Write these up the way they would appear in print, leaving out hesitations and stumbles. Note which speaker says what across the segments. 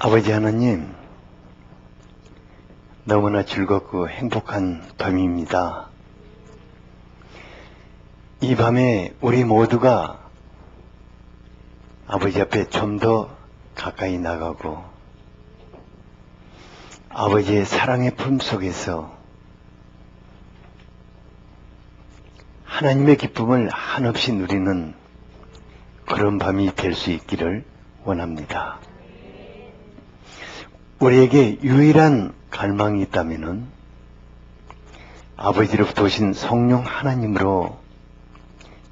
Speaker 1: 아버지 하나님, 너무나 즐겁고 행복한 밤입니다. 이 밤에 우리 모두가 아버지 앞에 좀 더 가까이 나가고 아버지의 사랑의 품 속에서 하나님의 기쁨을 한없이 누리는 그런 밤이 될 수 있기를 원합니다. 우리에게 유일한 갈망이 있다면은 아버지로부터 오신 성령 하나님으로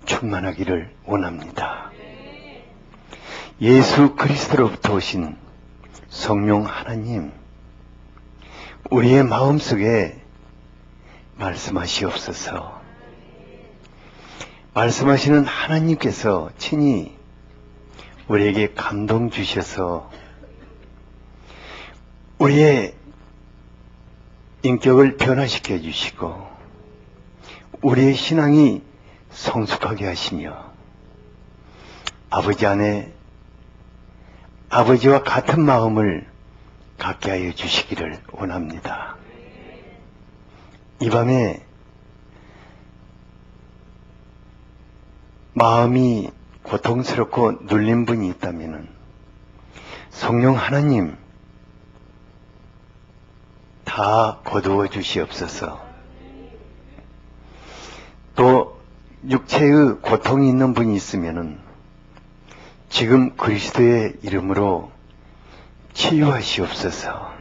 Speaker 1: 충만하기를 원합니다. 예수 그리스도로부터 오신 성령 하나님, 우리의 마음속에 말씀하시옵소서. 말씀하시는 하나님께서 친히 우리에게 감동 주셔서 우리의 인격을 변화시켜 주시고 우리의 신앙이 성숙하게 하시며 아버지 안에 아버지와 같은 마음을 갖게 하여 주시기를 원합니다. 이 밤에 마음이 고통스럽고 눌린 분이 있다면 성령 하나님 다 거두어 주시옵소서. 또 육체의 고통이 있는 분이 있으면 지금 그리스도의 이름으로 치유하시옵소서.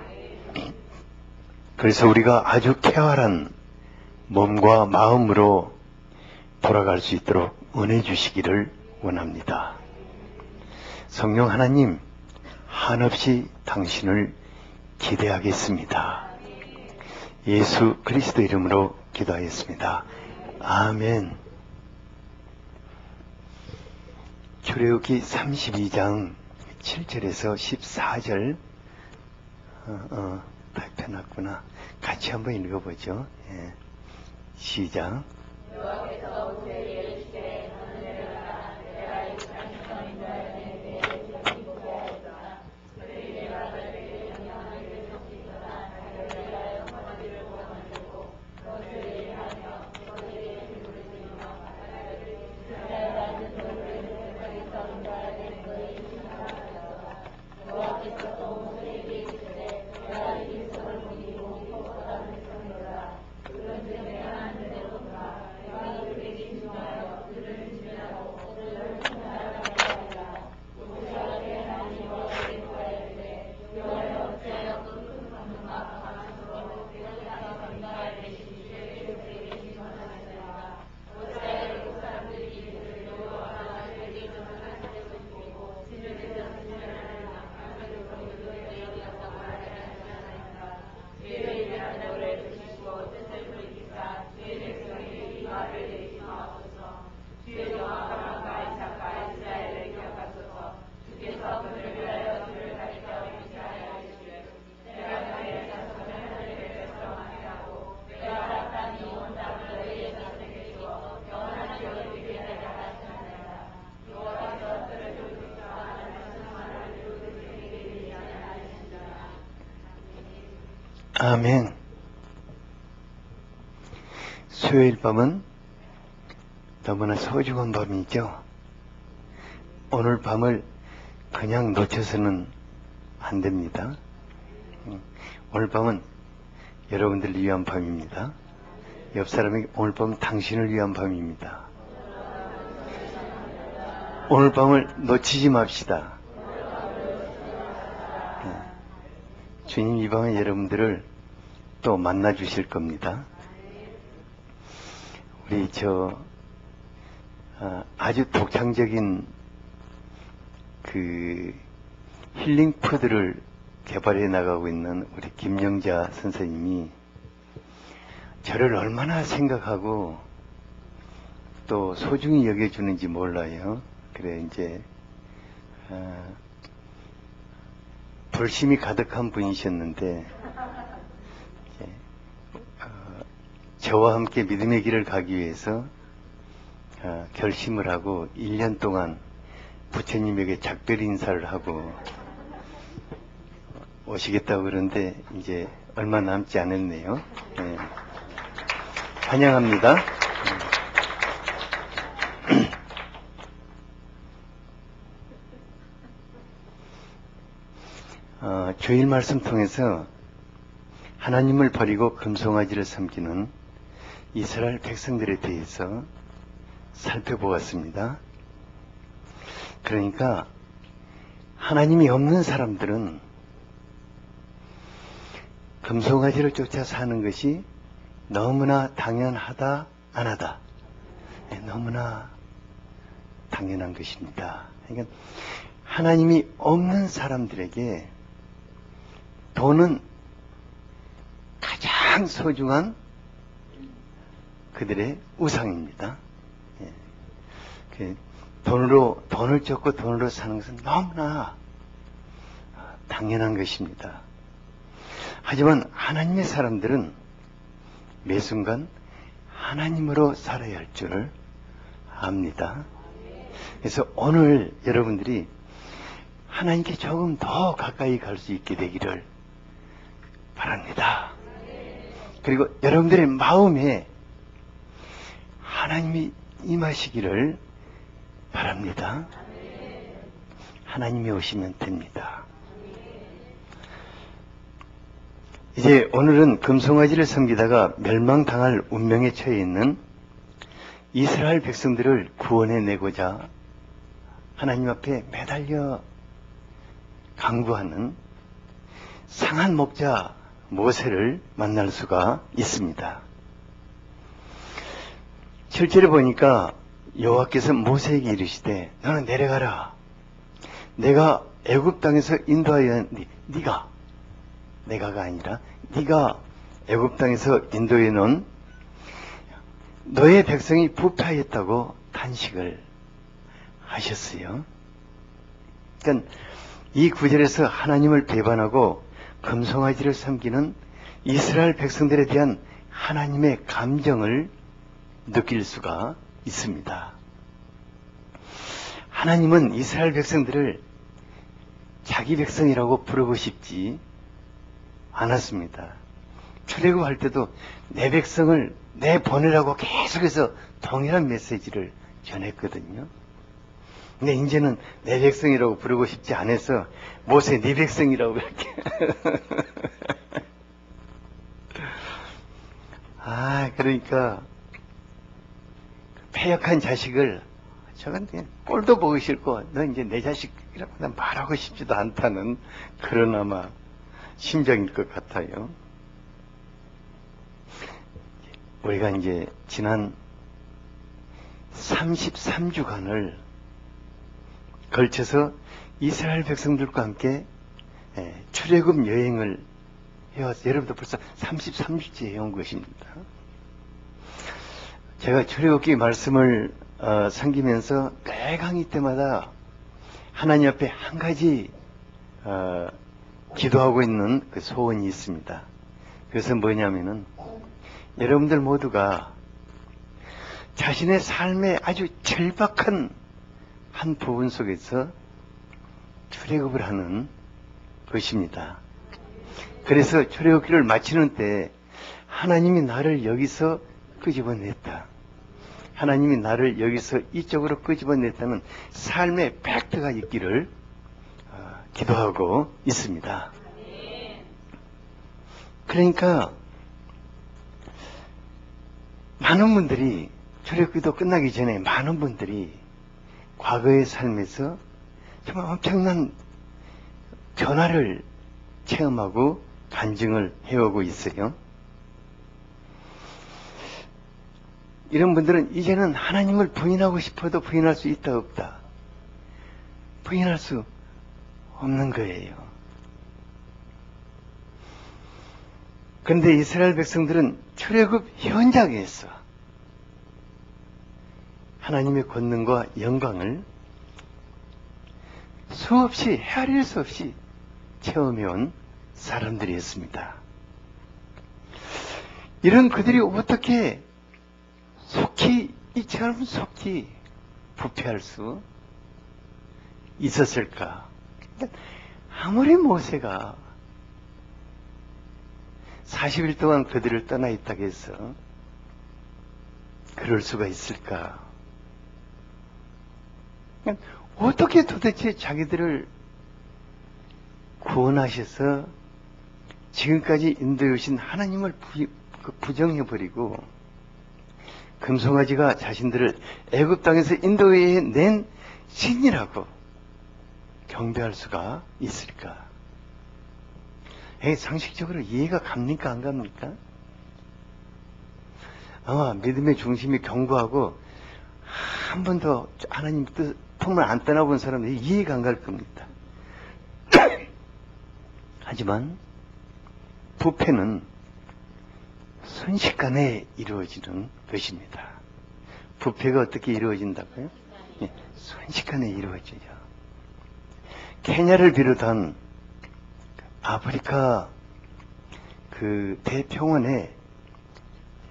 Speaker 1: 그래서 우리가 아주 쾌활한 몸과 마음으로 돌아갈 수 있도록 은혜 주시기를 원합니다. 성령 하나님, 한없이 당신을 기대하겠습니다. 예수 그리스도 이름으로 기도하였습니다. 아멘. 출애굽기 32장 7절에서 14절 발표났구나. 같이 한번 읽어보죠. 예. 시작. 아멘. 수요일 밤은 너무나 소중한 밤이죠. 오늘 밤을 그냥 놓쳐서는 안 됩니다. 오늘 밤은 여러분들을 위한 밤입니다. 옆 사람에게 오늘 밤은 당신을 위한 밤입니다. 오늘 밤을 놓치지 맙시다. 주님 이 밤에 여러분들을 또 만나 주실 겁니다. 우리 아주 독창적인 그 힐링 푸드를 개발해 나가고 있는 우리 김영자 선생님이 저를 얼마나 생각하고 또 소중히 여겨주는지 몰라요. 그래 이제 불심이 가득한 분이셨는데 저와 함께 믿음의 길을 가기 위해서 결심을 하고 1년 동안 부처님에게 작별 인사를 하고 오시겠다고 그러는데 이제 얼마 남지 않았네요. 예. 환영합니다. 주일 말씀 통해서 하나님을 버리고 금송아지를 섬기는 이스라엘 백성들에 대해서 살펴보았습니다. 그러니까 하나님이 없는 사람들은 금송아지를 쫓아 사는 것이 너무나 당연하다, 안 하다. 너무나 당연한 것입니다. 그러니까 하나님이 없는 사람들에게 돈은 가장 소중한 그들의 우상입니다. 돈을 쫓고 돈으로 사는 것은 너무나 당연한 것입니다. 하지만 하나님의 사람들은 매 순간 하나님으로 살아야 할 줄 압니다. 그래서 오늘 여러분들이 하나님께 조금 더 가까이 갈 수 있게 되기를 바랍니다. 그리고 여러분들의 마음에 하나님이 임하시기를 바랍니다. 하나님이 오시면 됩니다. 이제 오늘은 금송아지를 섬기다가 멸망당할 운명에 처해 있는 이스라엘 백성들을 구원해내고자 하나님 앞에 매달려 강구하는 상한 목자 모세를 만날 수가 있습니다. 실제로 보니까 여호와께서 모세에게 이르시되 너는 내려가라. 내가 애굽 땅에서 인도하여 내가가 아니라 네가 애굽 땅에서 인도해 놓은 너의 백성이 부패하였다고 탄식을 하셨어요. 그러니까 이 구절에서 하나님을 배반하고 금송아지를 섬기는 이스라엘 백성들에 대한 하나님의 감정을 느낄 수가 있습니다. 하나님은 이스라엘 백성들을 자기 백성이라고 부르고 싶지 않았습니다. 출애굽할 때도 내 백성을 내보내라고 계속해서 동일한 메시지를 전했거든요. 근데 이제는 내 백성이라고 부르고 싶지 않아서 모세 네 백성이라고 그렇게 그러니까 패역한 자식을 저건 그냥 꼴도 보기 싫고 너 이제 내 자식이라고 난 말하고 싶지도 않다는 그런 아마 심정일 것 같아요. 우리가 이제 지난 33주간을 걸쳐서 이스라엘 백성들과 함께 출애굽 여행을 해왔어요. 여러분도 벌써 33주째 해온 것입니다. 제가 출애굽기 말씀을 섬기면서 매 강의 때마다 하나님 앞에 한 가지 기도하고 있는 그 소원이 있습니다. 그것은 뭐냐면은 여러분들 모두가 자신의 삶의 아주 절박한 한 부분 속에서 출애굽을 하는 것입니다. 그래서 출애굽기를 마치는 때 하나님이 나를 여기서 끄집어냈다. 하나님이 나를 여기서 이쪽으로 끄집어냈다는 삶의 팩트가 있기를 기도하고 있습니다. 그러니까 많은 분들이 출애굽기도 끝나기 전에 많은 분들이 과거의 삶에서 정말 엄청난 변화를 체험하고 간증을 해오고 있어요. 이런 분들은 이제는 하나님을 부인하고 싶어도 부인할 수 있다 없다. 부인할 수 없는 거예요. 그런데 이스라엘 백성들은 출애굽 현장에서 하나님의 권능과 영광을 수없이 헤아릴 수 없이 체험해온 사람들이었습니다. 이런 그들이 어떻게 이처럼 속히 부패할 수 있었을까? 아무리 모세가 40일 동안 그들을 떠나 있다고 해서 그럴 수가 있을까? 어떻게 도대체 자기들을 구원하셔서 지금까지 인도해 오신 하나님을 부정해버리고 금송아지가 자신들을 애굽 땅에서 인도해 낸 신이라고 경배할 수가 있을까? 상식적으로 이해가 갑니까? 안 갑니까? 아마 믿음의 중심이 견고하고 한 번도 하나님 뜻 품을 안 떠나본 사람들이 이해가 안 갈 겁니다. 하지만 부패는 순식간에 이루어지는 것입니다. 부패가 어떻게 이루어진다고요? 순식간에 이루어져요. 케냐를 비롯한 아프리카 그 대평원에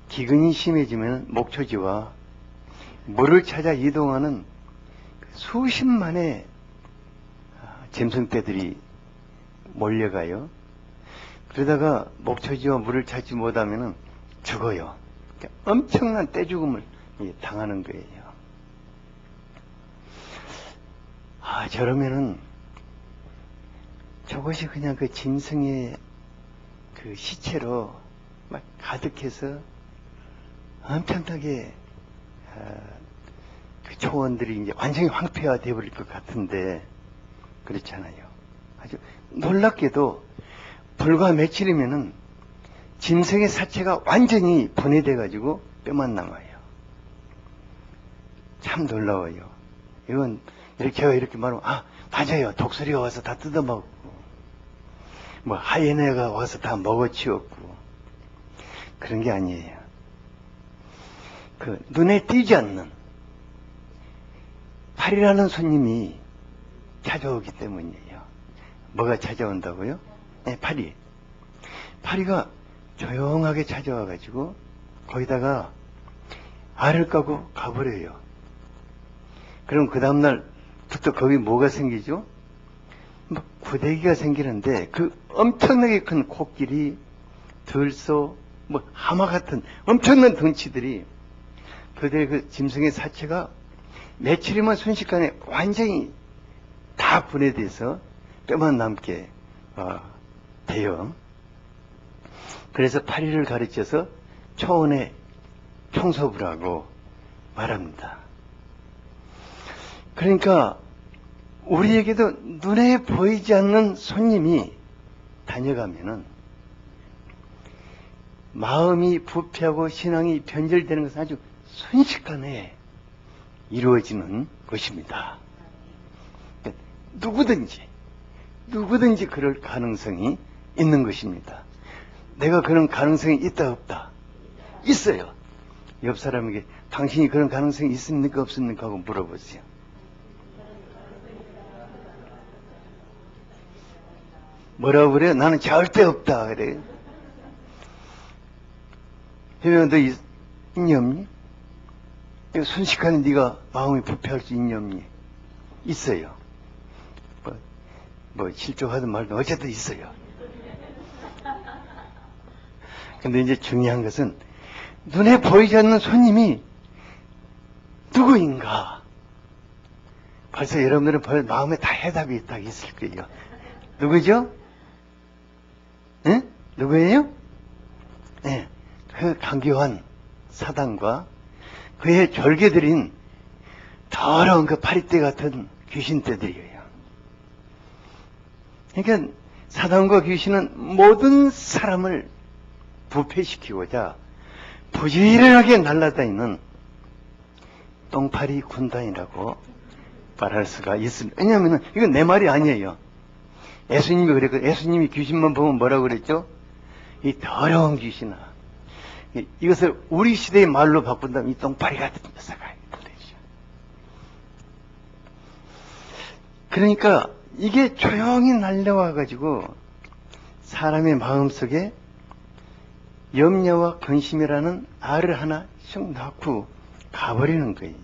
Speaker 1: 기근이 심해지면 목초지와 물을 찾아 이동하는 수십만의 짐승떼들이 몰려가요. 그러다가 목초지와 물을 찾지 못하면 죽어요. 엄청난 떼죽음을 당하는 거예요. 저러면은 저것이 그냥 그 짐승의 그 시체로 막 가득해서 엄청나게 그 초원들이 이제 완전히 황폐화 되어버릴 것 같은데 그렇잖아요. 아주 놀랍게도 불과 며칠이면은 짐승의 사체가 완전히 분해돼 가지고 뼈만 남아요. 참 놀라워요. 이건 이렇게 말하면 맞아요. 독수리가 와서 다 뜯어먹고 뭐 하이에나가 와서 다 먹어치웠고 그런 게 아니에요. 그 눈에 띄지 않는 파리라는 손님이 찾아오기 때문이에요. 뭐가 찾아온다고요? 네, 파리. 파리가 조용하게 찾아와가지고 거기다가 알을 까고 가버려요. 그럼 그 다음날부터 거기 뭐가 생기죠? 뭐 구데기가 생기는데 그 엄청나게 큰 코끼리, 들소, 뭐 하마 같은 엄청난 덩치들이 그들의 그 짐승의 사체가 며칠이면 순식간에 완전히 다 분해돼서 뼈만 남게 돼요. 그래서 파리를 가르쳐서 초원의 청소부라고 말합니다. 그러니까 우리에게도 눈에 보이지 않는 손님이 다녀가면은 마음이 부패하고 신앙이 변절되는 것은 아주 순식간에 이루어지는 것입니다. 누구든지 그럴 가능성이 있는 것입니다. 내가 그런 가능성이 있다 없다? 있어요. 옆 사람에게 당신이 그런 가능성이 있습니까 없습니까 하고 물어보세요. 뭐라고 그래요? 나는 절대 없다 그래요. 혜명아 너 있니 없니? 순식간에 네가 마음이 부패할 수 있니 없니? 있어요. 뭐 실족하든 말든 어쨌든 있어요. 근데 이제 중요한 것은 눈에 보이지 않는 손님이 누구인가? 벌써 여러분들은 마음에 다 해답이 딱 있을 거예요. 누구죠? 네? 누구예요? 네. 그 강교한 사단과 그의 졸개들인 더러운 그 파리떼 같은 귀신떼들이에요. 그러니까 사단과 귀신은 모든 사람을 부패시키고자 부지런하게 날아다니는 똥파리 군단이라고 말할 수가 있습니다. 왜냐하면 이건 내 말이 아니에요. 예수님이 그랬거든요. 예수님이 귀신만 보면 뭐라고 그랬죠? 이 더러운 귀신아. 이것을 우리 시대의 말로 바꾼다면 이 똥파리 같은 녀석아. 그러니까 이게 조용히 날려와가지고 사람의 마음속에 염려와 근심이라는 알을 하나 쑥 낳고 가버리는 거예요.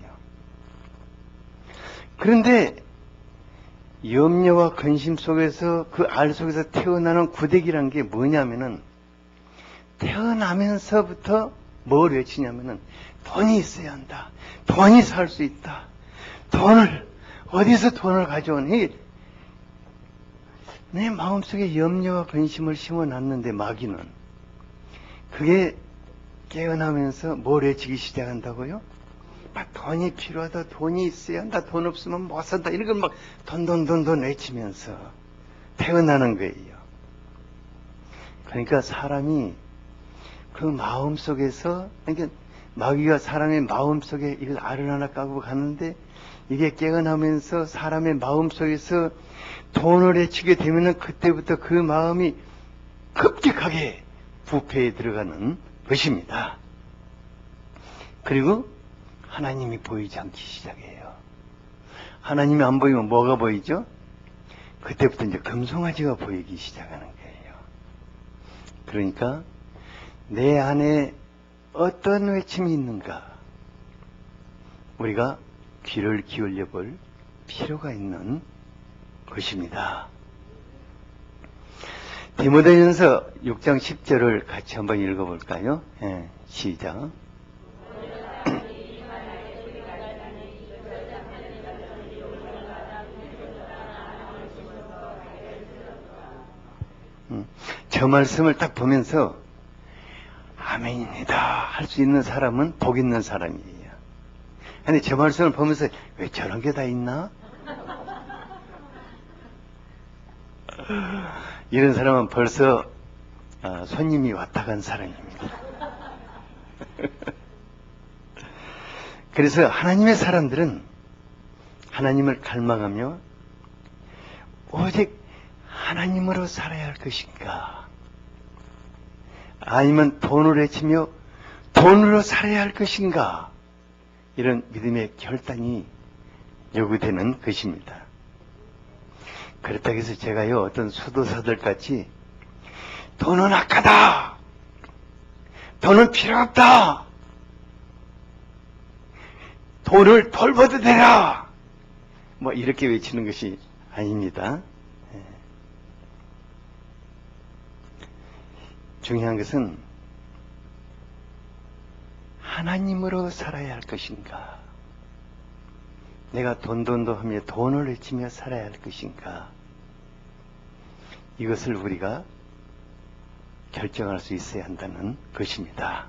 Speaker 1: 그런데 염려와 근심 속에서 그 알 속에서 태어나는 구데기란 게 뭐냐면은 태어나면서부터 뭘 외치냐면은 돈이 있어야 한다. 돈이 살 수 있다. 어디서 돈을 가져오니? 내 마음속에 염려와 근심을 심어놨는데 마귀는 그게 깨어나면서 뭘 외치기 시작한다고요? 막 돈이 필요하다. 돈이 있어야 한다. 돈 없으면 못 산다. 이런 걸 막 돈 외치면서 태어나는 거예요. 그러니까 사람이 그 마음 속에서, 그러니까 마귀가 사람의 마음 속에 이걸 알을 하나 까고 가는데 이게 깨어나면서 사람의 마음 속에서 돈을 외치게 되면은 그때부터 그 마음이 급격하게 부패에 들어가는 것입니다. 그리고 하나님이 보이지 않기 시작해요. 하나님이 안 보이면 뭐가 보이죠? 그때부터 이제 금송아지가 보이기 시작하는 거예요. 그러니까 내 안에 어떤 외침이 있는가 우리가 귀를 기울여 볼 필요가 있는 것입니다. 디모데전서 6장 10절을 같이 한번 읽어볼까요? 시작. 저 말씀을 딱 보면서 아멘입니다 할 수 있는 사람은 복 있는 사람이에요. 근데 저 말씀을 보면서 왜 저런 게 다 있나? 이런 사람은 벌써 손님이 왔다 간 사람입니다. 그래서 하나님의 사람들은 하나님을 갈망하며 오직 하나님으로 살아야 할 것인가? 아니면 돈을 외치며 돈으로 살아야 할 것인가? 이런 믿음의 결단이 요구되는 것입니다. 그렇다고 해서 제가요, 어떤 수도사들 같이 돈은 악하다! 돈은 필요 없다! 돈을 돌보도 되라! 뭐 이렇게 외치는 것이 아닙니다. 중요한 것은 하나님으로 살아야 할 것인가? 내가 돈돈도 하며 돈을 외치며 살아야 할 것인가? 이것을 우리가 결정할 수 있어야 한다는 것입니다.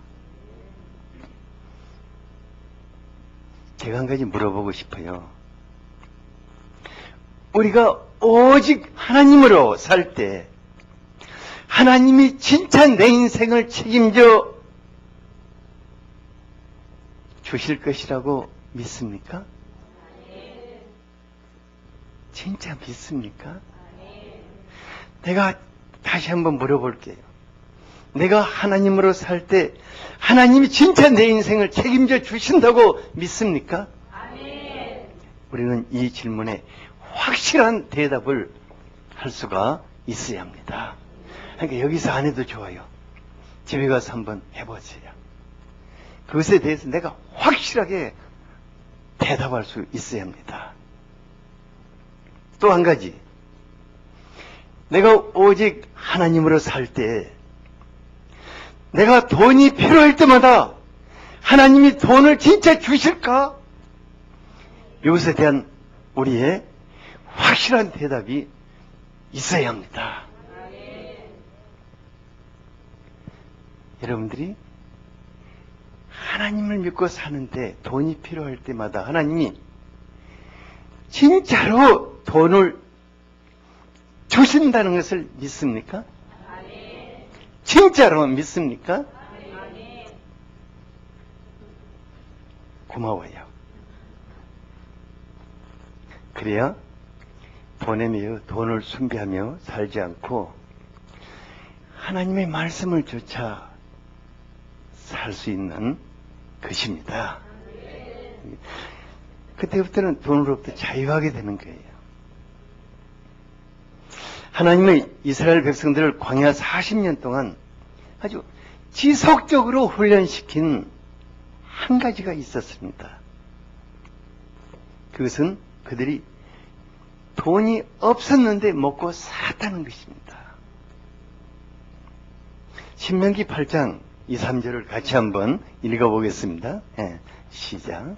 Speaker 1: 제가 한 가지 물어보고 싶어요. 우리가 오직 하나님으로 살 때 하나님이 진짜 내 인생을 책임져 주실 것이라고 믿습니까? 진짜 믿습니까? 내가 다시 한번 물어볼게요. 내가 하나님으로 살 때 하나님이 진짜 내 인생을 책임져 주신다고 믿습니까? 우리는 이 질문에 확실한 대답을 할 수가 있어야 합니다. 그러니까 여기서 안 해도 좋아요. 집에 가서 한번 해보세요. 그것에 대해서 내가 확실하게 대답할 수 있어야 합니다. 또 한 가지, 내가 오직 하나님으로 살 때 내가 돈이 필요할 때마다 하나님이 돈을 진짜 주실까? 이것에 대한 우리의 확실한 대답이 있어야 합니다. 여러분들이 하나님을 믿고 사는데 돈이 필요할 때마다 하나님이 진짜로 돈을 주신다는 것을 믿습니까? 진짜로 믿습니까? 고마워요. 그래야 돈에 매여 돈을 숭배하며 살지 않고 하나님의 말씀을 조차 살 수 있는 것입니다. 그때부터는 돈으로부터 자유하게 되는 거예요. 하나님의 이스라엘 백성들을 광야 40년 동안 아주 지속적으로 훈련시킨 한 가지가 있었습니다. 그것은 그들이 돈이 없었는데 먹고 살았다는 것입니다. 신명기 8장 2, 3절을 같이 한번 읽어보겠습니다. 예, 시작.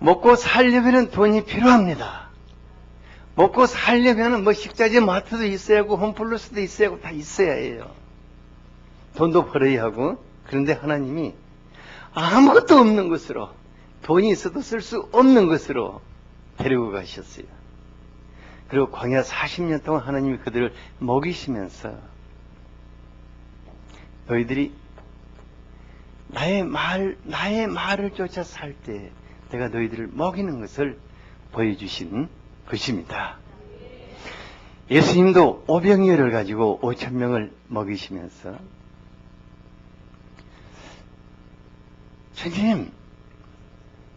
Speaker 1: 먹고 살려면 돈이 필요합니다. 먹고 살려면 뭐 식자재 마트도 있어야 하고 홈플러스도 있어야 하고 다 있어야 해요. 돈도 벌어야 하고. 그런데 하나님이 아무것도 없는 것으로, 돈이 있어도 쓸 수 없는 것으로 데리고 가셨어요. 그리고 광야 40년 동안 하나님이 그들을 먹이시면서 너희들이 나의 말을 쫓아 살 때 내가 너희들을 먹이는 것을 보여주신 것입니다. 예수님도 오병이어를 가지고 5,000명을 먹이시면서 주님,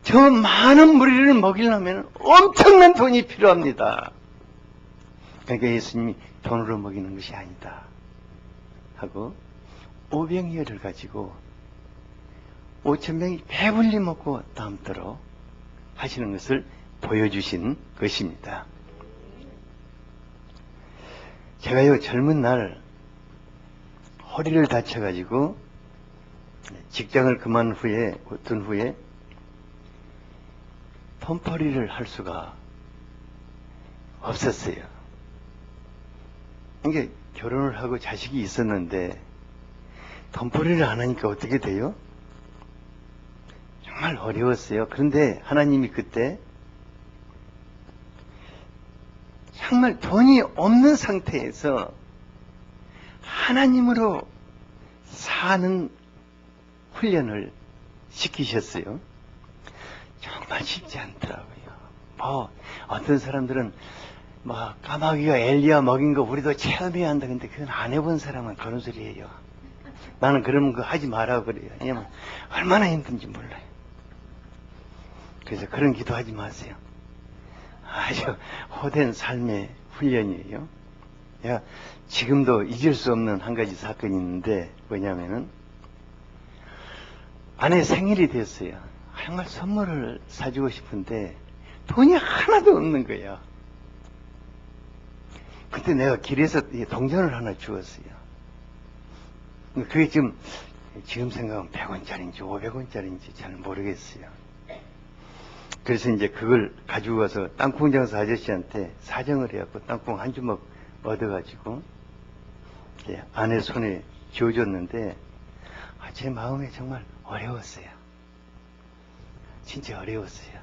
Speaker 1: 저 많은 무리를 먹이려면 엄청난 돈이 필요합니다. 그러니까 예수님이 돈으로 먹이는 것이 아니다 하고 오병이어를 가지고 5,000명이 배불리 먹고 남도록 하시는 것을 보여주신 것입니다. 제가요, 젊은 날 허리를 다쳐가지고 직장을 그만둔 후에 덤퍼리를 할 수가 없었어요. 이게 결혼을 하고 자식이 있었는데 덤퍼리를 안 하니까 어떻게 돼요? 정말 어려웠어요. 그런데 하나님이 그때 정말 돈이 없는 상태에서 하나님으로 사는 훈련을 시키셨어요. 정말 쉽지 않더라고요. 뭐 어떤 사람들은 뭐 까마귀가 엘리야 먹인 거 우리도 체험해야 한다. 근데 그건 안 해본 사람은 그런 소리예요. 나는 그런 거 하지 말라고 그래요. 왜냐면 얼마나 힘든지 몰라요. 그래서 그런 기도하지 마세요. 아주 호된 삶의 훈련이에요. 내가 지금도 잊을 수 없는 한 가지 사건이 있는데 뭐냐면은 아내 생일이 됐어요. 정말 선물을 사주고 싶은데 돈이 하나도 없는 거예요. 그때 내가 길에서 동전을 하나 주었어요. 그게 지금 생각하면 100원짜리인지 500원짜리인지 잘 모르겠어요. 그래서 이제 그걸 가지고 가서 땅콩 장사 아저씨한테 사정을 해갖고 땅콩 한 주먹 얻어가지고 아내 손에 쥐어줬는데 제 마음에 정말 어려웠어요. 진짜 어려웠어요.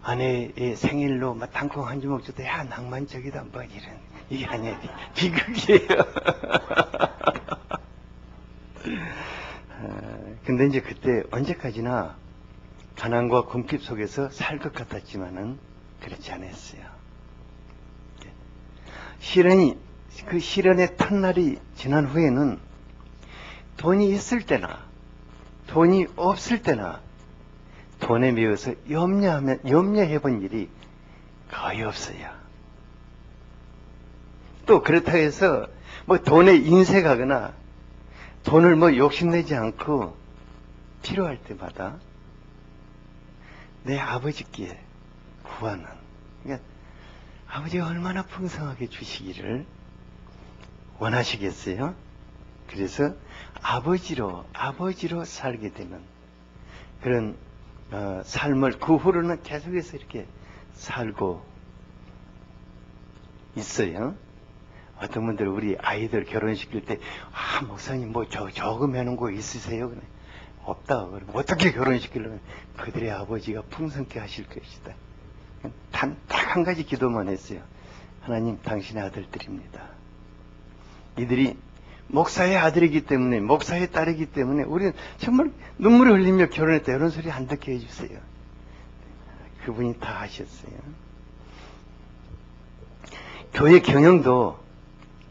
Speaker 1: 아내의 생일로 막 땅콩 한 주먹 줘도 야 낭만적이다 뭐 이런 이게 아니에요. 비극이에요. 근데 이제 그때 언제까지나 가난과 궁핍 속에서 살 것 같았지만은 그렇지 않았어요. 그 시련의 첫날이 지난 후에는 돈이 있을 때나 돈이 없을 때나 돈에 매여서 염려해 본 일이 거의 없어요. 또 그렇다고 해서 뭐 돈에 인색하거나 돈을 뭐 욕심내지 않고 필요할 때마다 내 아버지께 구하는, 그러니까 아버지가 얼마나 풍성하게 주시기를 원하시겠어요? 그래서 아버지로 살게 되는 그런 삶을 그 후로는 계속해서 이렇게 살고 있어요. 어떤 분들은 우리 아이들 결혼시킬 때 목사님 뭐 저금 해놓은 거 있으세요? 그래. 없다. 그럼 어떻게 결혼시키려면 그들의 아버지가 풍성케 하실 것이다. 단 딱 한 가지 기도만 했어요. 하나님, 당신의 아들들입니다. 이들이 목사의 아들이기 때문에, 목사의 딸이기 때문에 우리는 정말 눈물을 흘리며 결혼했다. 이런 소리 안 듣게 해주세요. 그분이 다 하셨어요. 교회 경영도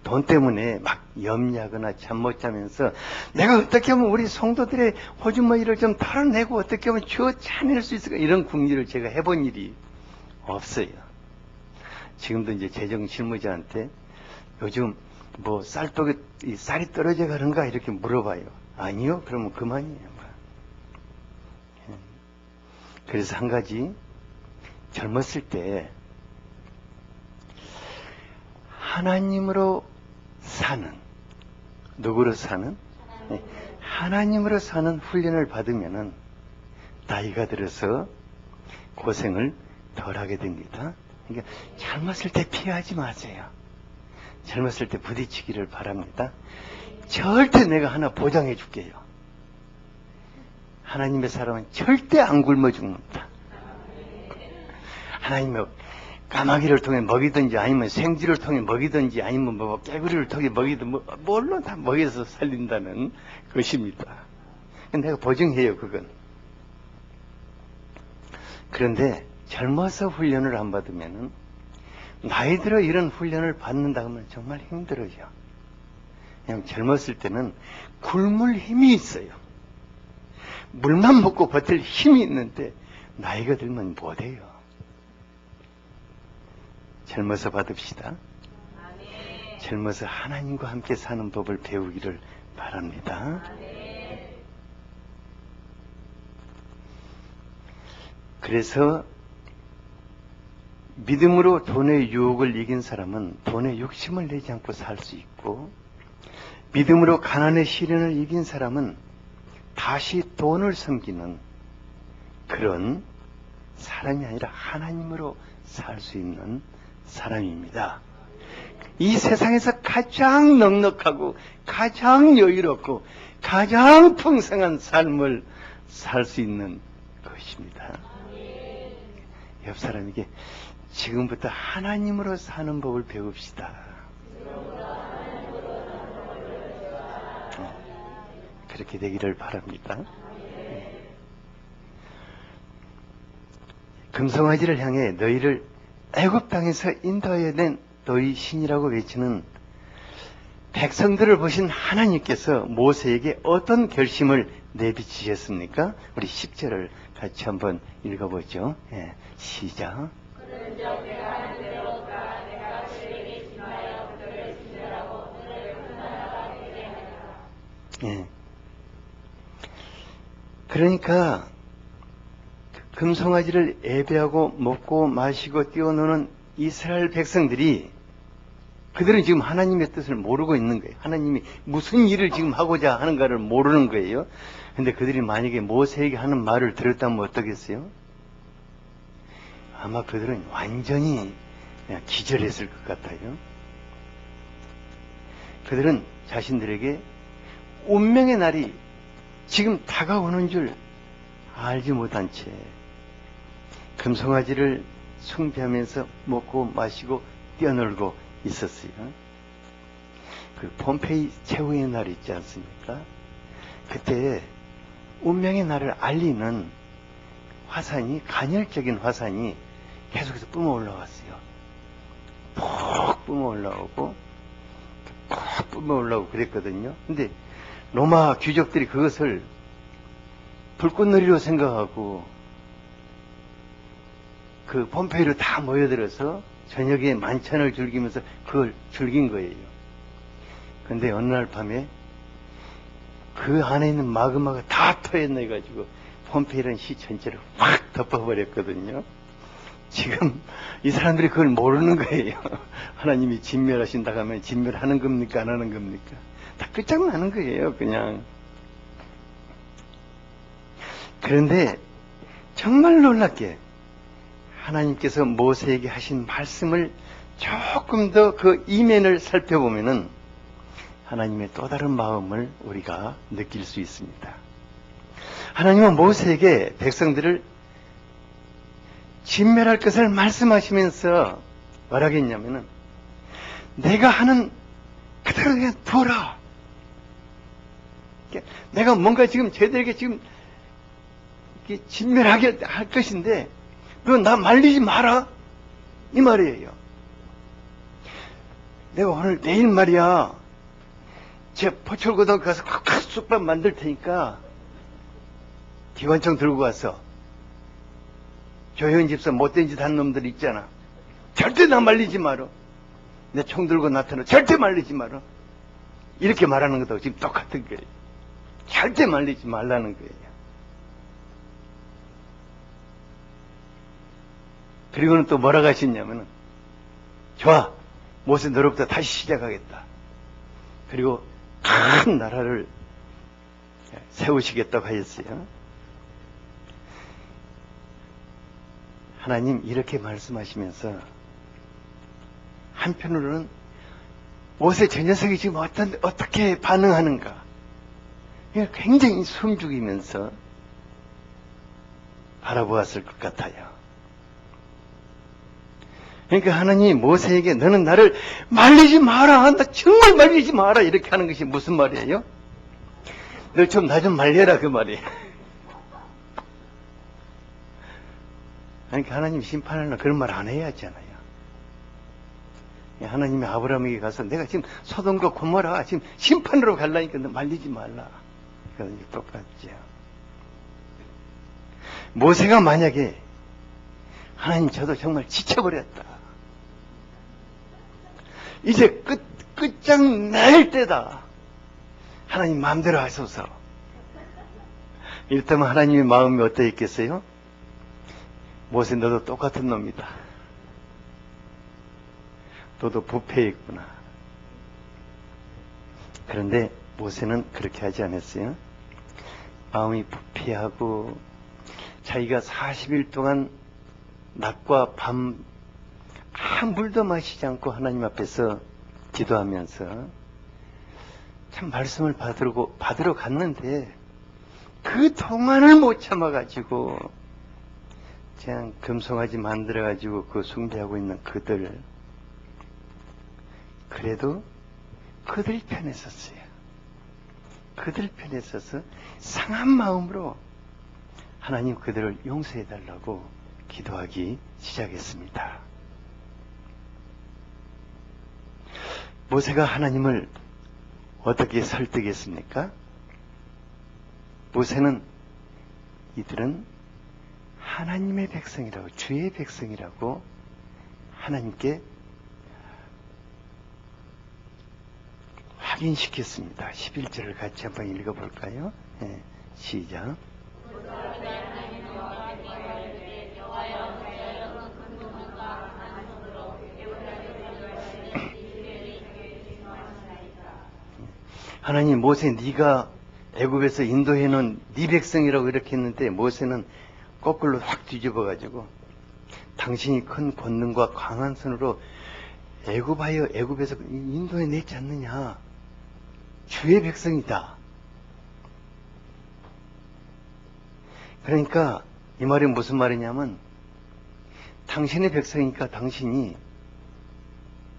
Speaker 1: 돈 때문에 막 염려하거나 잠 못 자면서 내가 어떻게 하면 우리 성도들의 호주머니를 좀 털어내고 어떻게 하면 주어 차낼 수 있을까, 이런 궁리를 제가 해본 일이 없어요. 지금도 이제 재정 실무자한테 요즘 뭐 쌀떡이 쌀이 떨어져 가는가 이렇게 물어봐요. 아니요? 그러면 그만이에요. 그래서 한 가지, 젊었을 때 하나님으로 사는, 누구로 사는? 하나님으로 사는 훈련을 받으면은 나이가 들어서 고생을 덜 하게 됩니다. 그러니까 젊었을 때 피하지 마세요. 젊었을 때 부딪히기를 바랍니다. 절대 내가 하나 보장해 줄게요. 하나님의 사람은 절대 안 굶어 죽는다. 하나님의 까마귀를 통해 먹이든지 아니면 생쥐를 통해 먹이든지 아니면 뭐 깨구리를 통해 먹이든 뭘로 다 먹여서 살린다는 것입니다. 내가 보증해요, 그건. 그런데 젊어서 훈련을 안 받으면은 나이 들어 이런 훈련을 받는다 하면 정말 힘들어요. 그냥 젊었을 때는 굶을 힘이 있어요. 물만 먹고 버틸 힘이 있는데 나이가 들면 못해요. 젊어서 받읍시다. 젊어서 하나님과 함께 사는 법을 배우기를 바랍니다. 그래서 믿음으로 돈의 유혹을 이긴 사람은 돈의 욕심을 내지 않고 살 수 있고, 믿음으로 가난의 시련을 이긴 사람은 다시 돈을 섬기는 그런 사람이 아니라 하나님으로 살 수 있는 사람입니다. 이 세상에서 가장 넉넉하고 가장 여유롭고 가장 풍성한 삶을 살 수 있는 것입니다. 옆 사람에게 지금부터 하나님으로 사는 법을 배웁시다. 그렇게 되기를 바랍니다. 금송아지를 향해 너희를 애굽 땅에서 인도하여 낸 너희 신이라고 외치는 백성들을 보신 하나님께서 모세에게 어떤 결심을 내비치셨습니까? 우리 10절을 같이 한번 읽어보죠. 시작. 그러니까 금송아지를 예배하고 먹고 마시고 뛰어노는 이스라엘 백성들이, 그들은 지금 하나님의 뜻을 모르고 있는 거예요. 하나님이 무슨 일을 지금 하고자 하는가를 모르는 거예요. 근데 그들이 만약에 모세에게 하는 말을 들었다면 어떻겠어요? 아마 그들은 완전히 그냥 기절했을 것 같아요. 그들은 자신들에게 운명의 날이 지금 다가오는 줄 알지 못한 채 금송아지를 숭배하면서 먹고 마시고 뛰어놀고 있었어요. 그 폼페이 최후의 날 있지 않습니까? 그때 운명의 날을 알리는 화산이, 간헐적인 화산이 계속해서 뿜어 올라왔어요. 푹 뿜어 올라오고 푹 뿜어 올라오고 그랬거든요. 근데 로마 귀족들이 그것을 불꽃놀이로 생각하고 그 폼페이로 다 모여들어서 저녁에 만찬을 즐기면서 그걸 즐긴 거예요. 그런데 어느 날 밤에 그 안에 있는 마그마가 다 토해내가지고 폼페이라는 시 전체를 확 덮어버렸거든요. 지금 이 사람들이 그걸 모르는 거예요. 하나님이 진멸하신다고 하면 진멸하는 겁니까? 안 하는 겁니까? 다 끝장나는 거예요, 그냥. 그런데 정말 놀랍게 하나님께서 모세에게 하신 말씀을 조금 더 그 이면을 살펴보면은 하나님의 또 다른 마음을 우리가 느낄 수 있습니다. 하나님은 모세에게 백성들을 진멸할 것을 말씀하시면서 뭐라고 했냐면은, 내가 하는 그대로 그냥 두어라. 내가 뭔가 지금 쟤들에게 지금 진멸하게 할 것인데 너 나 말리지 마라, 이 말이에요. 내가 오늘 내일 말이야 제 포철고등학교 가서 콱콱 쑥밥 만들 테니까 기관총 들고 가서 조현 집사 못된 짓 한 놈들 있잖아. 절대 나 말리지 마라. 내 총 들고 나타나 절대 말리지 마라. 이렇게 말하는 것도 지금 똑같은 거예요. 절대 말리지 말라는 거예요. 그리고는 또 뭐라고 하셨냐면은, 좋아, 모세 너로부터 다시 시작하겠다. 그리고 큰 나라를 세우시겠다고 하셨어요. 하나님 이렇게 말씀하시면서 한편으로는 모세 저 녀석이 지금 어떻게 반응하는가 굉장히 숨죽이면서 바라보았을 것 같아요. 그러니까 하나님이 모세에게 너는 나를 말리지 마라, 나 정말 말리지 마라 이렇게 하는 것이 무슨 말이에요? 너 좀 나 좀 말려라 그 말이에요. 그러니까 하나님 심판할 날 그런 말 안 해야 하잖아요. 하나님이 아브라함에게 가서 내가 지금 소돔과 고모라 지금 심판으로 가려니까 너 말리지 말라. 그건 똑같죠. 모세가 만약에 하나님 저도 정말 지쳐버렸다. 이제 끝장낼 때다. 하나님 마음대로 하소서. 이렇다면 하나님의 마음이 어떠했겠어요? 모세 너도 똑같은 놈이다. 너도 부패했구나. 그런데 모세는 그렇게 하지 않았어요. 마음이 부패하고 자기가 40일 동안 낮과 밤 한 물도 마시지 않고 하나님 앞에서 기도하면서 참 말씀을 받으러 갔는데 그 동안을 못 참아가지고 그냥 금송아지 만들어가지고 그 숭배하고 있는 그들, 그래도 그들 편에 섰어요. 그들 편에 서서 상한 마음으로 하나님 그들을 용서해달라고 기도하기 시작했습니다. 모세가 하나님을 어떻게 설득했습니까? 모세는 이들은 하나님의 백성이라고, 주의 백성이라고 하나님께 확인시켰습니다. 11절을 같이 한번 읽어볼까요? 네, 시작. 하나님, 모세 네가 애굽에서 인도해 놓은 네 백성이라고 이렇게 했는데 모세는 거꾸로 확 뒤집어가지고 당신이 큰 권능과 강한 손으로 애굽에서 인도해 냈지 않느냐. 주의 백성이다. 그러니까 이 말이 무슨 말이냐면 당신의 백성이니까 당신이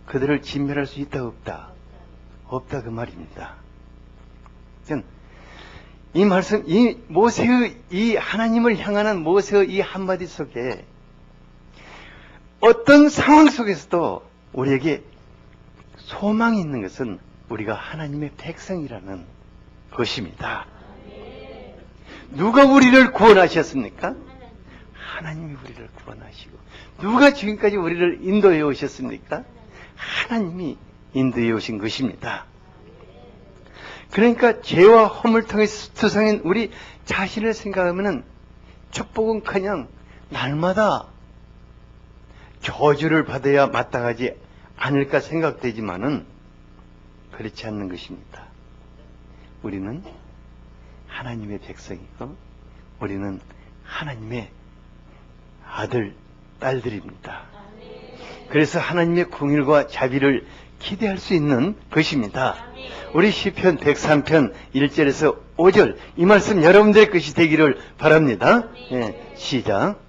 Speaker 1: 그들을 진멸할 수 있다 없다? 없다 그 말입니다. 이 말씀, 이 모세의 이 하나님을 향하는 모세의 이 한마디 속에 어떤 상황 속에서도 우리에게 소망이 있는 것은 우리가 하나님의 백성이라는 것입니다. 누가 우리를 구원하셨습니까? 하나님이 우리를 구원하시고. 누가 지금까지 우리를 인도해 오셨습니까? 하나님이 인도해 오신 것입니다. 그러니까 죄와 허물통에서 투성인 우리 자신을 생각하면은 축복은커녕 날마다 저주를 받아야 마땅하지 않을까 생각되지만은 그렇지 않는 것입니다. 우리는 하나님의 백성이고 우리는 하나님의 아들, 딸들입니다. 그래서 하나님의 긍휼과 자비를 기대할 수 있는 것입니다. 우리 시편 103편 1절에서 5절 이 말씀 여러분들의 것이 되기를 바랍니다. 예, 시작.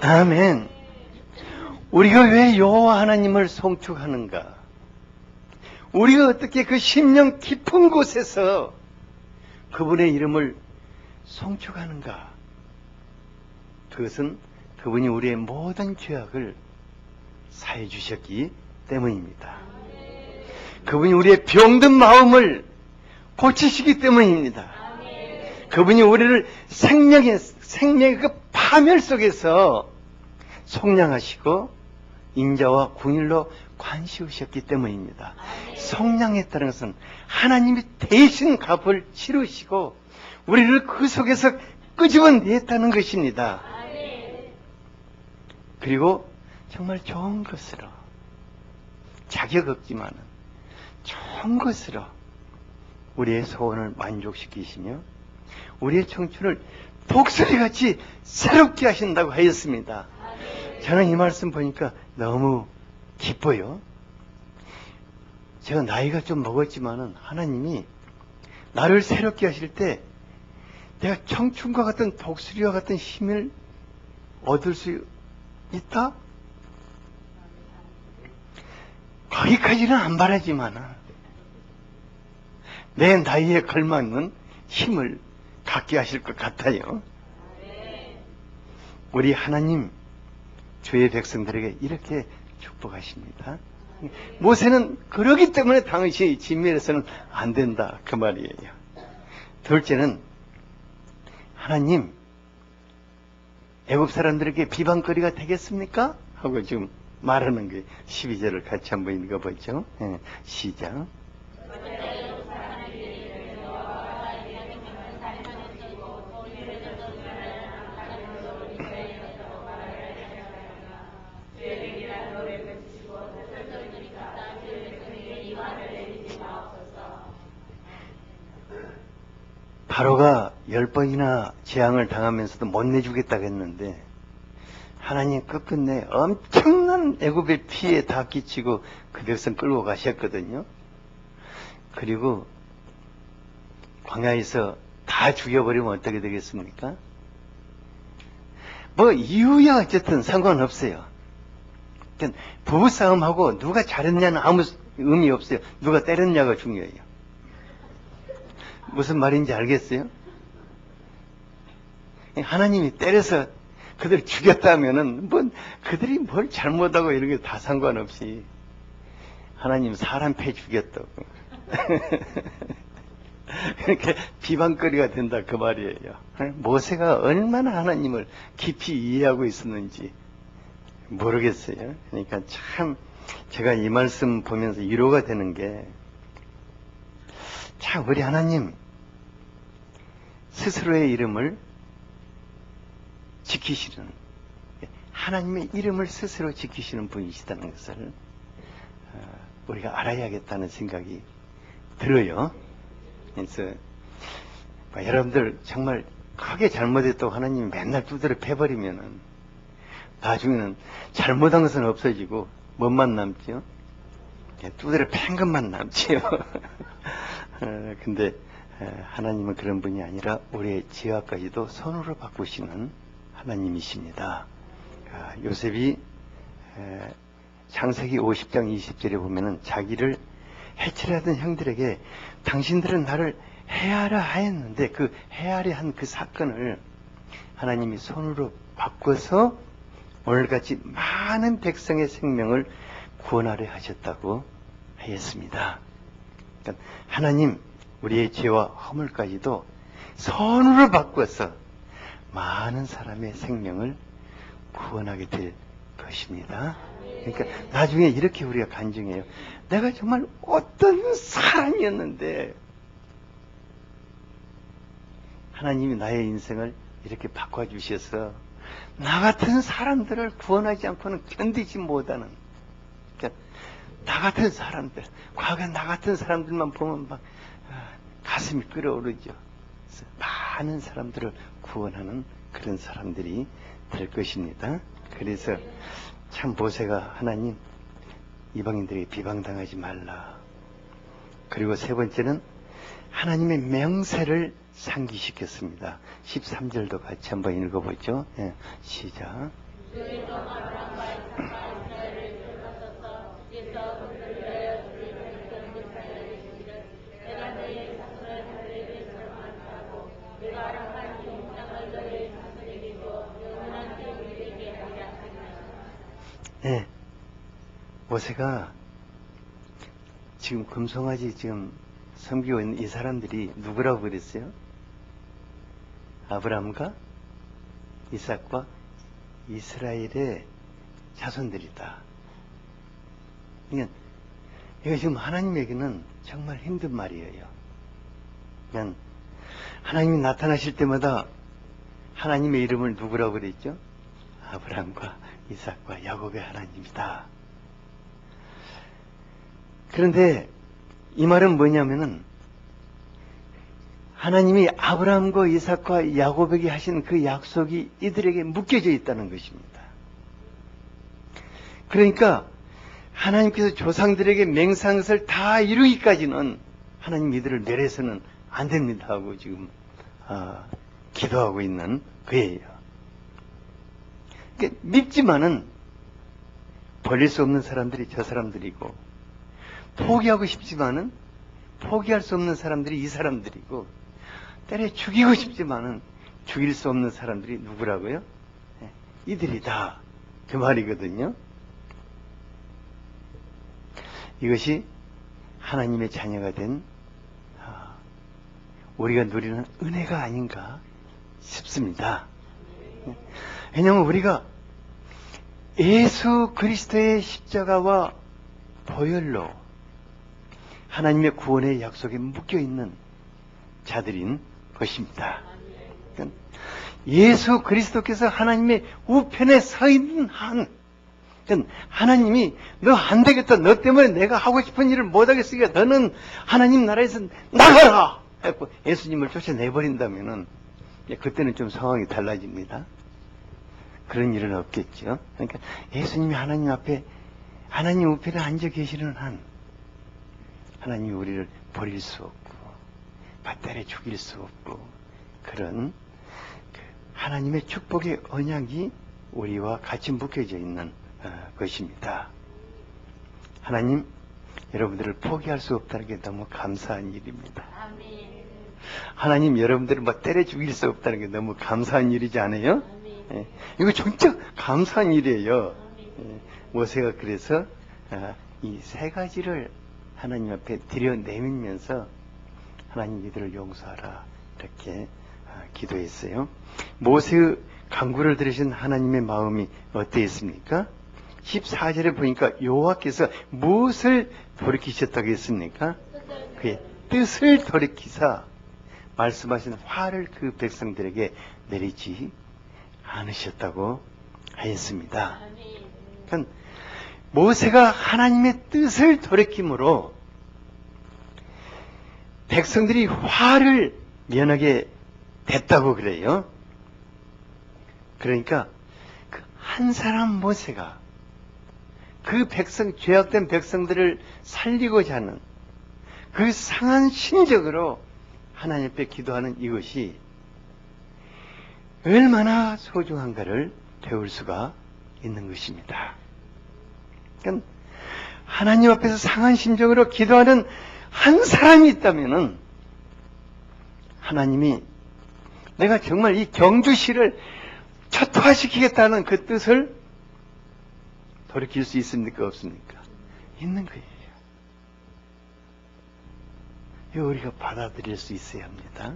Speaker 1: 아멘. 우리가 왜 여호와 하나님을 송축하는가? 우리가 어떻게 그 심령 깊은 곳에서 그분의 이름을 송축하는가? 그것은 그분이 우리의 모든 죄악을 사해 주셨기 때문입니다. 그분이 우리의 병든 마음을 고치시기 때문입니다. 그분이 우리를 생명의 그 파멸 속에서 속량하시고 인자와 궁일로 관시우셨기 때문입니다. 속량했다는 것은 하나님이 대신 값을 치르시고 우리를 그 속에서 끄집어냈다는 것입니다. 그리고 정말 좋은 것으로, 자격 없지만 좋은 것으로 우리의 소원을 만족시키시며 우리의 청춘을 독수리같이 새롭게 하신다고 하였습니다. 저는 이 말씀 보니까 너무 기뻐요. 제가 나이가 좀 먹었지만은 하나님이 나를 새롭게 하실 때 내가 청춘과 같은 독수리와 같은 힘을 얻을 수 있다? 거기까지는 안 바라지만은 내 나이에 걸맞는 힘을 갖게 하실 것 같아요. 우리 하나님 주의 백성들에게 이렇게 축복하십니다. 모세는 그러기 때문에 당시 진멸해서는 안 된다 그 말이에요. 둘째는 하나님 애굽 사람들에게 비방거리가 되겠습니까? 하고 지금 말하는 게 12절을 같이 한번 읽어보죠. 시작. 바로가 10번이나 재앙을 당하면서도 못 내주겠다고 했는데 하나님 끝끝내 엄청난 애굽의 피해 다 끼치고 그 백성 끌고 가셨거든요. 그리고 광야에서 다 죽여버리면 어떻게 되겠습니까? 뭐 이유야 어쨌든 상관없어요. 부부싸움하고 누가 잘했냐는 아무 의미 없어요. 누가 때렸냐가 중요해요. 무슨 말인지 알겠어요? 하나님이 때려서 그들 죽였다면은 뭐 그들이 뭘 잘못하고 이런 게 다 상관없이 하나님 사람 패 죽였다고 이렇게 비방거리가 된다 그 말이에요. 모세가 얼마나 하나님을 깊이 이해하고 있었는지 모르겠어요. 그러니까 참 제가 이 말씀 보면서 위로가 되는 게 참 우리 하나님 스스로의 이름을 지키시는, 하나님의 이름을 스스로 지키시는 분이시다는 것을 우리가 알아야겠다는 생각이 들어요. 그래서 여러분들 정말 크게 잘못했다고 하나님이 맨날 두드려 패버리면은 나중에는 잘못한 것은 없어지고 뭐만 남지요? 두드려 팬 것만 남지요. 근데 하나님은 그런 분이 아니라 우리의 죄악까지도 손으로 바꾸시는 하나님이십니다. 요셉이 창세기 50장 20절에 보면은 자기를 해치려던 형들에게 당신들은 나를 해하라 하였는데 그 해하려 한 그 사건을 하나님이 손으로 바꿔서 오늘같이 많은 백성의 생명을 구원하려 하셨다고 하였습니다. 그러니까 하나님 우리의 죄와 허물까지도 손으로 바꿔서 많은 사람의 생명을 구원하게 될 것입니다. 그러니까 나중에 이렇게 우리가 간증해요. 내가 정말 어떤 사람이었는데 하나님이 나의 인생을 이렇게 바꿔주셔서 나 같은 사람들을 구원하지 않고는 견디지 못하는, 그러니까 나 같은 사람들, 과거 나 같은 사람들만 보면 막 가슴이 끓어오르죠. 많은 사람들을 구원하는 그런 사람들이 될 것입니다. 그래서 참 모세가 하나님 이방인들에게 비방당하지 말라. 그리고 세 번째는 하나님의 명세를 상기시켰습니다. 13절도 같이 한번 읽어보죠. 시작. 네, 모세가 지금 금송아지 지금 섬기고 있는 이 사람들이 누구라고 그랬어요? 아브라함과 이삭과 이스라엘의 자손들이다. 그러니까 이거 지금 하나님에게는 정말 힘든 말이에요. 그냥 하나님이 나타나실 때마다 하나님의 이름을 누구라고 그랬죠? 아브라함과 이삭과 야곱의 하나님이다. 그런데 이 말은 뭐냐면은 하나님이 아브라함과 이삭과 야곱에게 하신 그 약속이 이들에게 묶여져 있다는 것입니다. 그러니까 하나님께서 조상들에게 맹세한 것을 다 이루기까지는 하나님 이들을 멸해서는 안 됩니다 하고 지금 기도하고 있는 거예요. 그러니까 밉지만은 버릴 수 없는 사람들이 저 사람들이고, 포기하고 싶지만은 포기할 수 없는 사람들이 이 사람들이고, 때려 죽이고 싶지만은 죽일 수 없는 사람들이 누구라고요? 이들이다. 그 말이거든요. 이것이 하나님의 자녀가 된 우리가 누리는 은혜가 아닌가 싶습니다. 왜냐하면 우리가 예수 그리스도의 십자가와 보혈로 하나님의 구원의 약속에 묶여있는 자들인 것입니다. 그러니까 예수 그리스도께서 하나님의 우편에 서 있는 한, 그러니까 하나님이 너 안 되겠다, 너 때문에 내가 하고 싶은 일을 못하겠으니까 너는 하나님 나라에서 나가라! 하고 예수님을 쫓아내버린다면은 그때는 좀 상황이 달라집니다. 그런 일은 없겠죠. 그러니까 예수님이 하나님 앞에, 하나님 우편에 앉아 계시는 한 하나님이 우리를 버릴 수 없고 받들어 죽일 수 없고, 그런 하나님의 축복의 언약이 우리와 같이 묶여져 있는 것입니다. 하나님, 여러분들을 포기할 수 없다는 게 너무 감사한 일입니다. 하나님, 여러분들을 때려 죽일 수 없다는 게 너무 감사한 일이지 않아요? 이거 진짜 감사한 일이에요. 모세가 그래서 이 세 가지를 하나님 앞에 들여내밀면서 하나님 이들을 용서하라 이렇게 기도했어요. 모세의 간구를 들으신 하나님의 마음이 어떠했습니까? 14절에 보니까 여호와께서 무엇을 돌이키셨다고 했습니까? 그의 뜻을 돌이키사 말씀하신 화를 그 백성들에게 내리지 않으셨다고 하였습니다. 그러니까 모세가 하나님의 뜻을 돌이킴으로 백성들이 화를 면하게 됐다고 그래요. 그러니까 그 한 사람 모세가 그 백성, 죄악된 백성들을 살리고자 하는 그 상한 심정으로 하나님 앞에 기도하는 이것이 얼마나 소중한가를 배울 수가 있는 것입니다. 그러니까 하나님 앞에서 상한 심정으로 기도하는 한 사람이 있다면은 하나님이 내가 정말 이 경주시를 초토화시키겠다는 그 뜻을 돌이킬 수 있습니까? 없습니까? 있는 거예요. 이거 우리가 받아들일 수 있어야 합니다.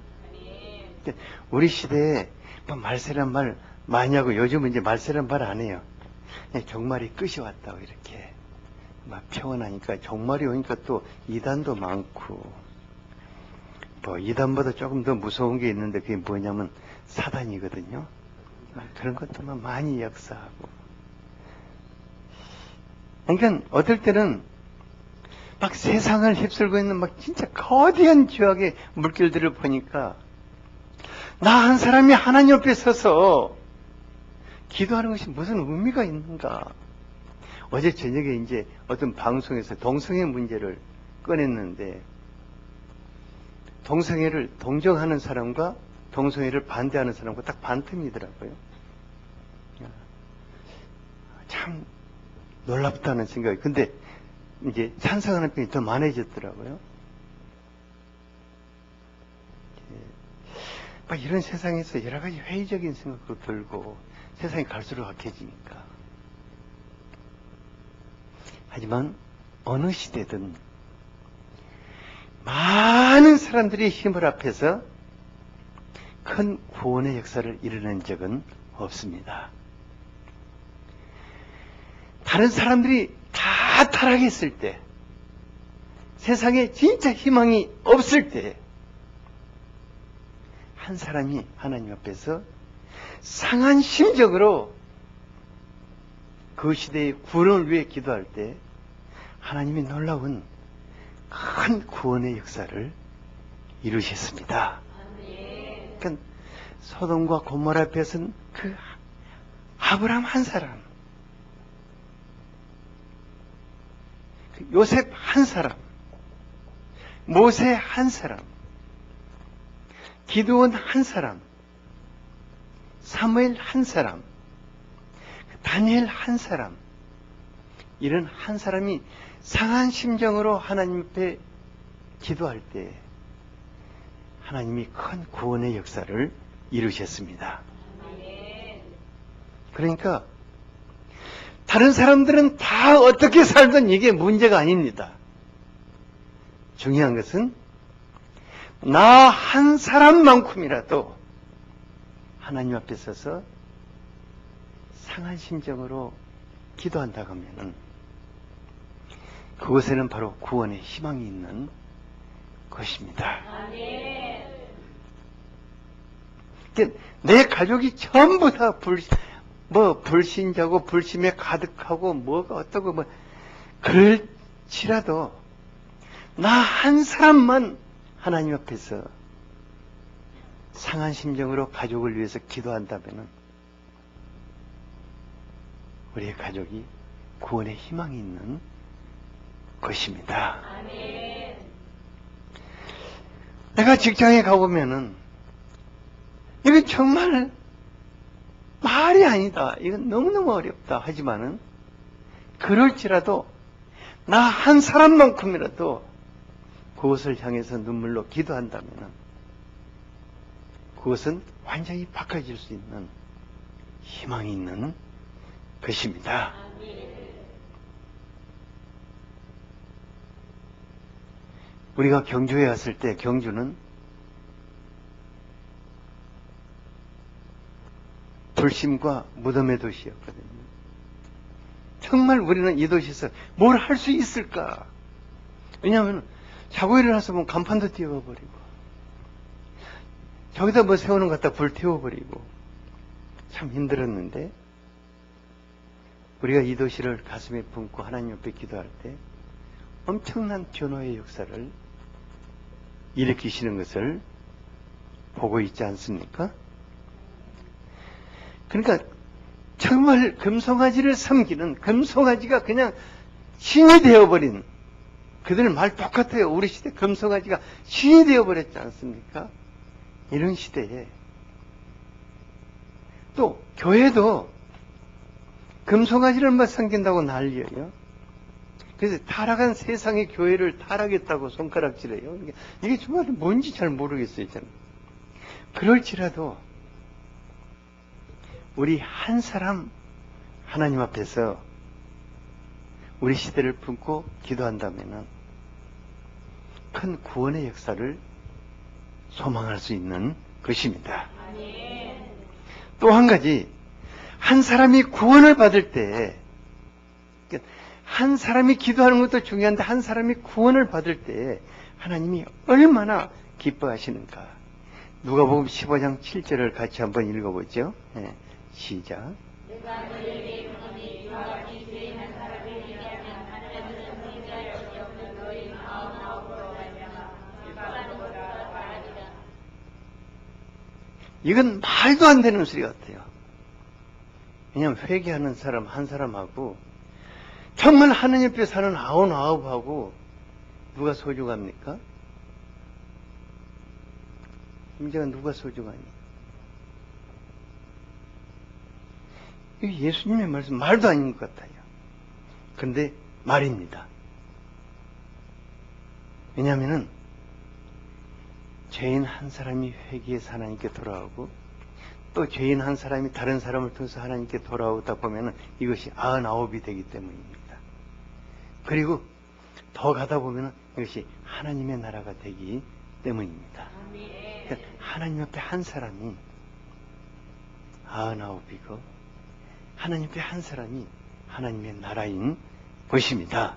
Speaker 1: 우리 시대에 말세란 말 많이 하고, 요즘은 이제 말세란 말 안 해요. 종말이 끝이 왔다고 이렇게 막 평온하니까, 종말이 오니까 또 이단도 많고, 이단보다 조금 더 무서운 게 있는데 그게 뭐냐면 사단이거든요. 그런 것도만 많이 역사하고. 그러니까 어떨 때는 막 세상을 휩쓸고 있는 막 진짜 거대한 죄악의 물결들을 보니까 나 한 사람이 하나님 옆에 서서 기도하는 것이 무슨 의미가 있는가. 어제 저녁에 이제 어떤 방송에서 동성애 문제를 꺼냈는데, 동성애를 동정하는 사람과 동성애를 반대하는 사람과 딱 반틈이더라고요. 참 놀랍다는 생각이. 근데 이제 찬성하는 편이 더 많아졌더라고요. 막 이런 세상에서 여러 가지 회의적인 생각도 들고 세상이 갈수록 악해지니까. 하지만 어느 시대든 많은 사람들이 힘을 합해서 큰 구원의 역사를 이뤄낸 적은 없습니다. 다른 사람들이 다 타락했을 때, 세상에 진짜 희망이 없을 때, 한 사람이 하나님 앞에서 상한 심정으로 그 시대의 구원을 위해 기도할 때 하나님이 놀라운 큰 구원의 역사를 이루셨습니다. 그러니까 소돔과 고모라 앞에서는 그 아브라함 한 사람, 그 요셉 한 사람, 모세 한 사람, 기드온 한 사람, 사무엘 한 사람, 다니엘 한 사람, 이런 한 사람이 상한 심정으로 하나님 앞에 기도할 때 하나님이 큰 구원의 역사를 이루셨습니다. 그러니까 다른 사람들은 다 어떻게 살든 이게 문제가 아닙니다. 중요한 것은 나 한 사람만큼이라도 하나님 앞에 서서 상한 심정으로 기도한다고 하면은 그곳에는 바로 구원의 희망이 있는 것입니다. 내 가족이 전부 다 불신자고 불심에 가득하고 뭐가 어떠고 뭐 그럴지라도 나 한 사람만 하나님 앞에서 상한 심정으로 가족을 위해서 기도한다면은 우리의 가족이 구원의 희망이 있는 것입니다. 아멘. 내가 직장에 가보면은 이건 정말 말이 아니다. 이건 너무너무 어렵다. 하지만은 그럴지라도 나 한 사람만큼이라도 그것을 향해서 눈물로 기도한다면은 그것은 완전히 바꿔질 수 있는 희망이 있는 것입니다. 우리가 경주에 왔을 때 경주는 불심과 무덤의 도시였거든요. 정말 우리는 이 도시에서 뭘 할 수 있을까? 왜냐하면 자고 일어나서 보면 간판도 띄워버리고 저기다 뭐 세우는 것 갖다 불 태워버리고 참 힘들었는데 우리가 이 도시를 가슴에 품고 하나님 옆에 기도할 때 엄청난 변화의 역사를 일으키시는 것을 보고 있지 않습니까? 그러니까 정말 금송아지를 섬기는 금송아지가 그냥 신이 되어버린 그들 말 똑같아요. 우리 시대 금송아지가 신이 되어버렸지 않습니까? 이런 시대에 또 교회도 금송아지를 막 섬긴다고 난리예요. 그래서 타락한 세상의 교회를 타락했다고 손가락질해요. 이게 정말 뭔지 잘 모르겠어요, 저는. 그럴지라도 우리 한 사람 하나님 앞에서 우리 시대를 품고 기도한다면 큰 구원의 역사를 소망할 수 있는 것입니다. 또 한 가지, 한 사람이 구원을 받을 때, 한 사람이 기도하는 것도 중요한데 한 사람이 구원을 받을 때 하나님이 얼마나 기뻐하시는가. 누가복음 15장 7절을 같이 한번 읽어보죠. 네, 시작. 내가 너희에게 이르노니 이와 같이 죄인한 사람이 얘기하면 하나님은 성리자 여기 없는 너희 99으로 말미암아 일반으로 말하리라. 이건 말도 안 되는 소리 같아요. 왜냐하면 회개하는 사람 한 사람하고 정말 하나님 앞에 사는 99하고 누가 소중합니까? 문제가 누가 소중하니? 이게 예수님의 말씀 말도 아닌 것 같아요. 그런데 말입니다. 왜냐하면은 죄인 한 사람이 회개해서 하나님께 돌아오고 또 죄인 한 사람이 다른 사람을 통해서 하나님께 돌아오다 보면은 이것이 99이 되기 때문입니다. 그리고 더 가다 보면은 이것이 하나님의 나라가 되기 때문입니다. 그러니까 하나님 앞에 한 사람이 99이고 하나님 앞에 한 사람이 하나님의 나라인 것입니다.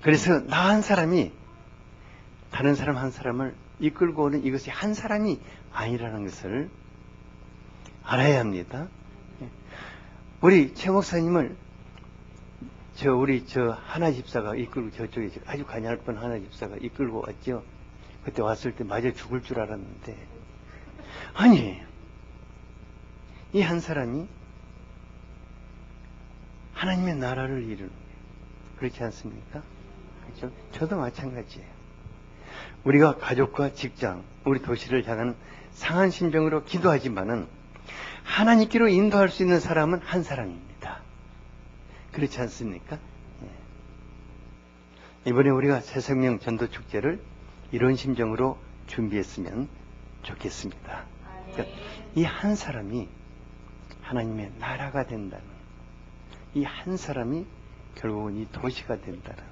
Speaker 1: 그래서 나 한 사람이 다른 사람 한 사람을 이끌고 오는 이것이 한 사람이 아니라는 것을 알아야 합니다. 우리 최 목사님을 우리 하나 집사가 이끌고 저쪽에 아주 가냘픈 하나 집사가 이끌고 왔죠. 그때 왔을 때 맞아 죽을 줄 알았는데 아니 이 한 사람이 하나님의 나라를 이루는 거예요. 그렇지 않습니까? 그렇죠? 저도 마찬가지예요. 우리가 가족과 직장, 우리 도시를 향한 상한 심정으로 기도하지만은 하나님께로 인도할 수 있는 사람은 한 사람입니다. 그렇지 않습니까? 이번에 우리가 새생명 전도 축제를 이런 심정으로 준비했으면 좋겠습니다. 그러니까 이 한 사람이 하나님의 나라가 된다는, 이 한 사람이 결국은 이 도시가 된다는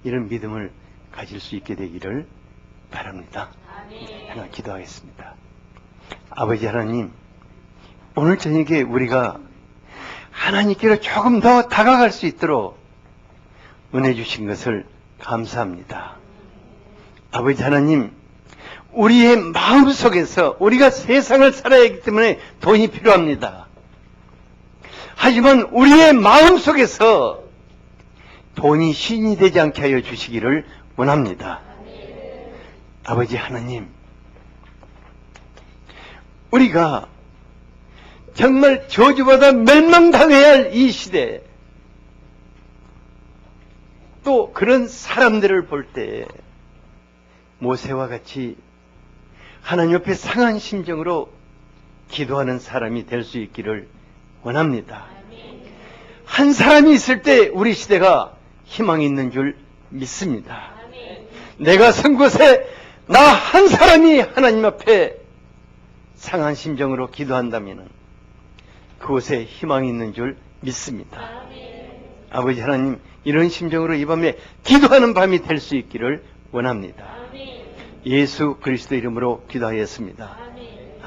Speaker 1: 이런 믿음을 가질 수 있게 되기를 바랍니다. 하나 기도하겠습니다. 아버지 하나님, 오늘 저녁에 우리가 하나님께로 조금 더 다가갈 수 있도록 은혜 주신 것을 감사합니다. 아버지 하나님, 우리의 마음속에서 우리가 세상을 살아야 하기 때문에 돈이 필요합니다. 하지만 우리의 마음속에서 돈이 신이 되지 않게 하여 주시기를 원합니다. 아버지 하나님, 우리가 정말 저주받아 멸망당해야 할 이 시대, 또 그런 사람들을 볼 때 모세와 같이 하나님 옆에 상한 심정으로 기도하는 사람이 될 수 있기를 원합니다. 한 사람이 있을 때 우리 시대가 희망이 있는 줄 믿습니다. 내가 선 곳에 나 한 사람이 하나님 앞에 상한 심정으로 기도한다면 그곳에 희망이 있는 줄 믿습니다. 아버지 하나님, 이런 심정으로 이 밤에 기도하는 밤이 될 수 있기를 원합니다. 예수 그리스도 이름으로 기도하였습니다. 아멘.